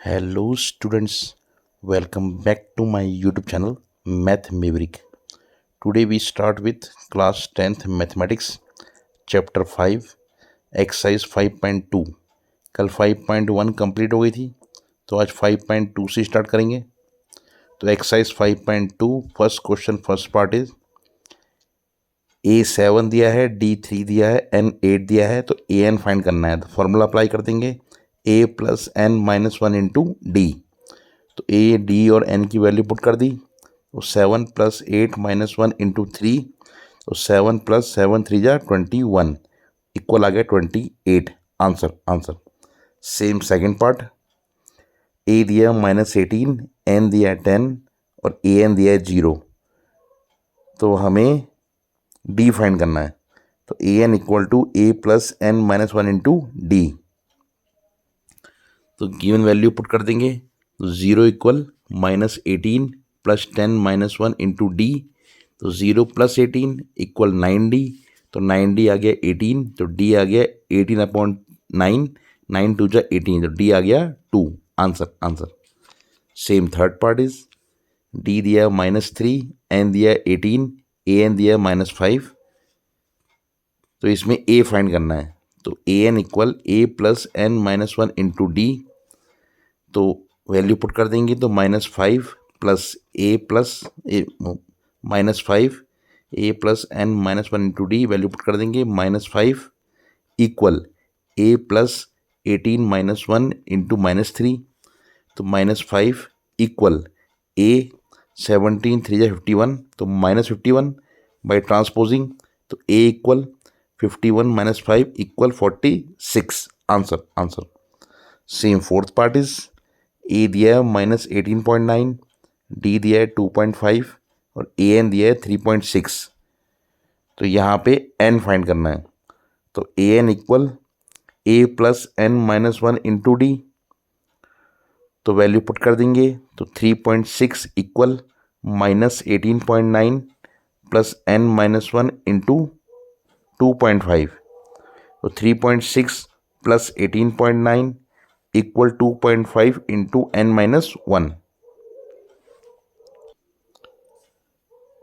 Hello students, welcome back to my YouTube channel Math Maverick. Today we start with class 10th Mathematics chapter 5 exercise 5.2. कल 5.1 complete हो गई थी तो आज 5.2 से स्टार्ट करेंगे। तो exercise 5.2 first question first part is A7 दिया है, D3 दिया है, N8 दिया है तो AN फाइंड करना है। तो फॉर्मूला अप्लाई कर देंगे A plus N minus 1 into d. तो ए डी और एन की वैल्यू पुट कर दी तो 7 प्लस 8 माइनस 1 इंटू 3 तो 7 प्लस 7 3 जा 21 इक्वल आ गया 28 answer. Same second part A दिया -18 एन दिया 10 और ए एन दिया 0 तो हमें डी फाइंड करना है। तो a n equal to a plus n minus 1 into d. तो गिवन वैल्यू पुट कर देंगे तो 0 equal -18 plus 10 minus 1 into d. तो 0 प्लस 18 इक्वल 9D। तो 9D आ गया 18 तो डी आ गया 18/9 9 2 जा 18 तो डी आ गया 2 answer. Same third part is D दिया -3 एन दिया 18 ए एन दिया -5 तो इसमें ए फाइंड करना है। तो a n equal a plus n minus 1 into d. तो वैल्यू पुट कर देंगे तो -5 plus a plus -5 a plus n minus 1 into d value put कर देंगे -5 equal a plus 18 minus 1 into -3 तो -5 इक्वल ए 17 3 जा 51 तो -51 बाई ट्रांसपोजिंग तो a equal 51 minus 5 equal 46 answer. Same fourth part is a दिया है -18.9 डी दिया है 2.5 और ए एन दिया है 3.6 तो यहाँ पे एन फाइंड करना है। तो a n equal a plus n minus 1 into d. तो वैल्यू पुट कर देंगे तो 3.6 equal -18.9 plus n minus 1 into 2.5 तो 3.6 plus 18.9 equal 2.5 into n minus 1।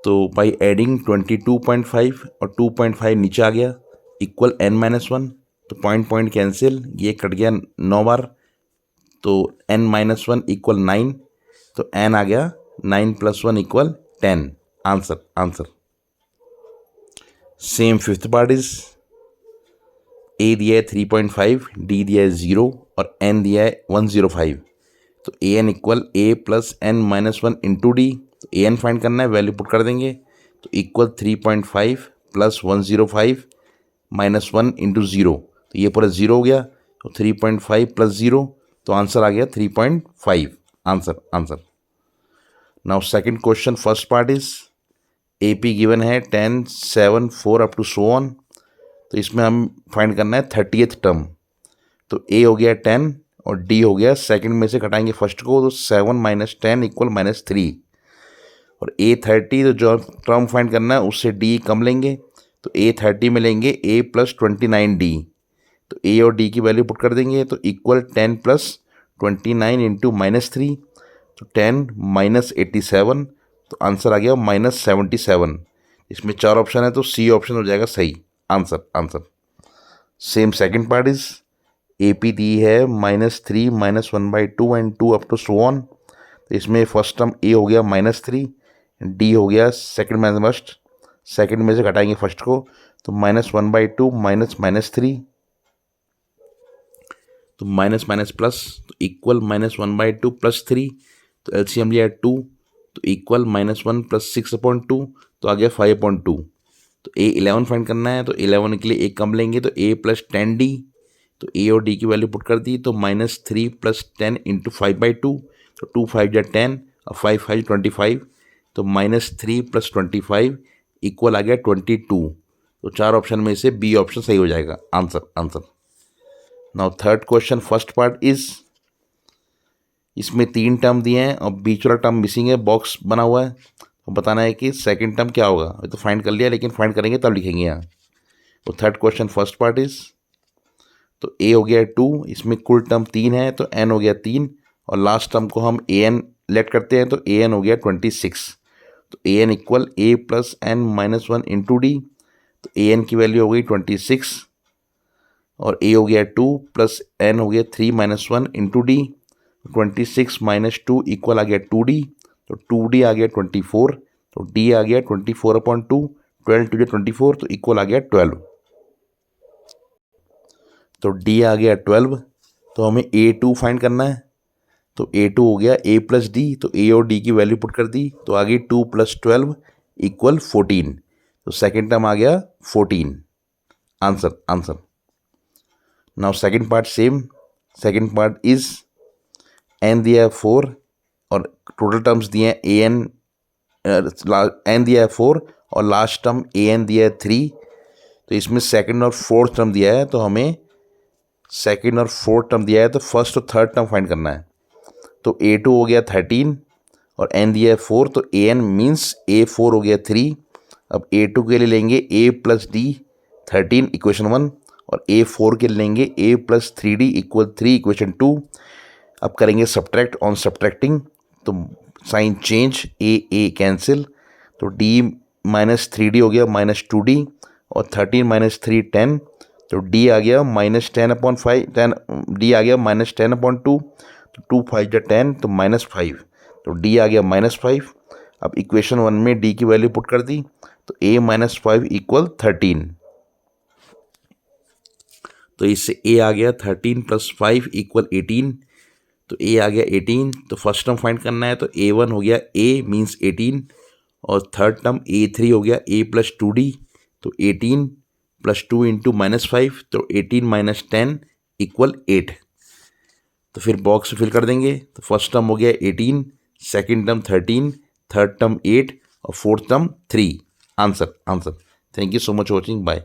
तो बाई एडिंग 22.5 और 2.5 नीचे आ गया इक्वल एन माइनस 1 तो पॉइंट कैंसिल ये कट गया 9 बार तो एन माइनस 1 इक्वल 9 तो एन आ गया 9 plus 1 equal 10 answer. Same fifth part is a दिया है 3.5 डी दिया है 0 और एन दिया है 105 तो a n equal a plus n minus 1 into d. तो ए एन फाइंड करना है वैल्यू पुट कर देंगे तो इक्वल 3.5 प्लस 105 माइनस 1 इंटू 0 तो ये पूरा 0 हो गया तो 3.5 प्लस 0 तो आंसर आ गया 3.5 answer. Now second question first part is A P given है 10 7 4 अप टू सो ऑन। तो इसमें हम फाइंड करना है 30th टर्म। तो ए हो गया 10 और डी हो गया सेकंड में से घटाएंगे फर्स्ट को तो 7 माइनस 10 इक्वल -3 और ए 30 तो जो टर्म फाइंड करना है उससे डी कम लेंगे तो ए 30 में लेंगे ए प्लस 29D। तो ए और डी की वैल्यू पुट कर देंगे तो इक्वल 10 प्लस 29 इंटू -3 तो 10 माइनस 87 तो आंसर आ गया -77। इसमें 4 ऑप्शन है तो सी ऑप्शन हो जाएगा सही answer. Same second part is A P दी है -3 -1/2 and 2 up to so on. तो इसमें फर्स्ट टर्म ए हो गया -3 डी हो गया सेकंड में मस्ट सेकंड में से घटाएंगे फर्स्ट को तो -1/2 -3 तो माइनस प्लस तो इक्वल -1/2 प्लस 3 तो एलसीएम लिया 2 तो इक्वल -1 प्लस 6/2 तो आ गया 5/2। तो ए 11 फाइंड करना है तो 11 के लिए एक कम लेंगे तो ए प्लस 10D। तो ए और डी की वैल्यू पुट कर दी तो -3 प्लस 10 इंटू 5/2 तो 2 5 जा 10 और 5 5 25 तो -3 प्लस 25 इक्वल आ गया 22। तो 4 ऑप्शन में से बी ऑप्शन सही हो जाएगा answer. Now third question first part is इसमें 3 टर्म दिए हैं और बीच वाला टर्म मिसिंग है बॉक्स बना हुआ है तो बताना है कि सेकंड टर्म क्या होगा। तो फाइंड कर लिया लेकिन फाइंड करेंगे तब लिखेंगे यहाँ। तो third question first part is तो ए हो गया 2 इसमें कुल टर्म 3 है तो एन हो गया 3 और लास्ट टर्म को हम ए एन लेट करते हैं, तो ए एन हो गया 26। तो a n equal a plus n minus one into d. तो ए एन की वैल्यू हो गई 26 और ए हो गया 2 प्लस एन हो गया 3 minus one into d. 26 minus 2 equal आ गया 2d। तो 2d आ गया 24। तो d आ गया 24/2। 12 टू 24 तो इक्वल आ गया 12। तो d आ गया 12। तो हमें a2 फाइंड करना है। तो a2 हो गया a प्लस डी। तो a और d की वैल्यू पुट कर दी, तो आ गई 2 प्लस 12 इक्वल 14। तो सेकेंड टर्म आ गया 14। Answer. Now second part same. Second part is an दिया है 4 और टोटल टर्म्स दिए हैं ए एन दिया है 4 और लास्ट टर्म ए एन दिया है 3। तो इसमें सेकंड और फोर्थ टर्म दिया है, तो हमें सेकंड और फोर्थ टर्म दिया है, तो फर्स्ट और थर्ड टर्म फाइंड करना है। तो A2 हो गया 13 और n दिया है 4, तो AN मीन्स A4 हो गया 3। अब A2 के लिए लेंगे A प्लस डी 13 इक्वेशन 1 और A4 के लिए लेंगे A plus 3D equal 3 equation 2। अब करेंगे सब्ट्रैक्ट ऑन सब्ट्रैक्टिंग, तो साइन चेंज A कैंसिल। तो D माइनस 3D हो गया माइनस 2D और 13 माइनस 3 10। तो D आ गया माइनस 10/5 10 D आ गया माइनस 10/2। तो 2 5 जा 10 तो माइनस 5। तो D आ गया माइनस 5। अब इक्वेशन 1 में D की वैल्यू पुट कर दी, तो A माइनस 5 इक्वल 13। तो इससे A आ गया 13 प्लस 5 इक्वल 18। तो A आ गया 18। तो फर्स्ट टर्म फाइंड करना है, तो A1 हो गया A मीन्स 18 और थर्ड टर्म A3 हो गया A प्लस 2D। तो 18 प्लस 2 इंटू माइनस 5, तो 18 माइनस 10 इक्वल 8। तो फिर बॉक्स फिल कर देंगे। तो फर्स्ट टर्म हो गया 18, सेकेंड टर्म 13, थर्ड टर्म 8 और fourth term 3। Answer. Thank you so much watching. Bye.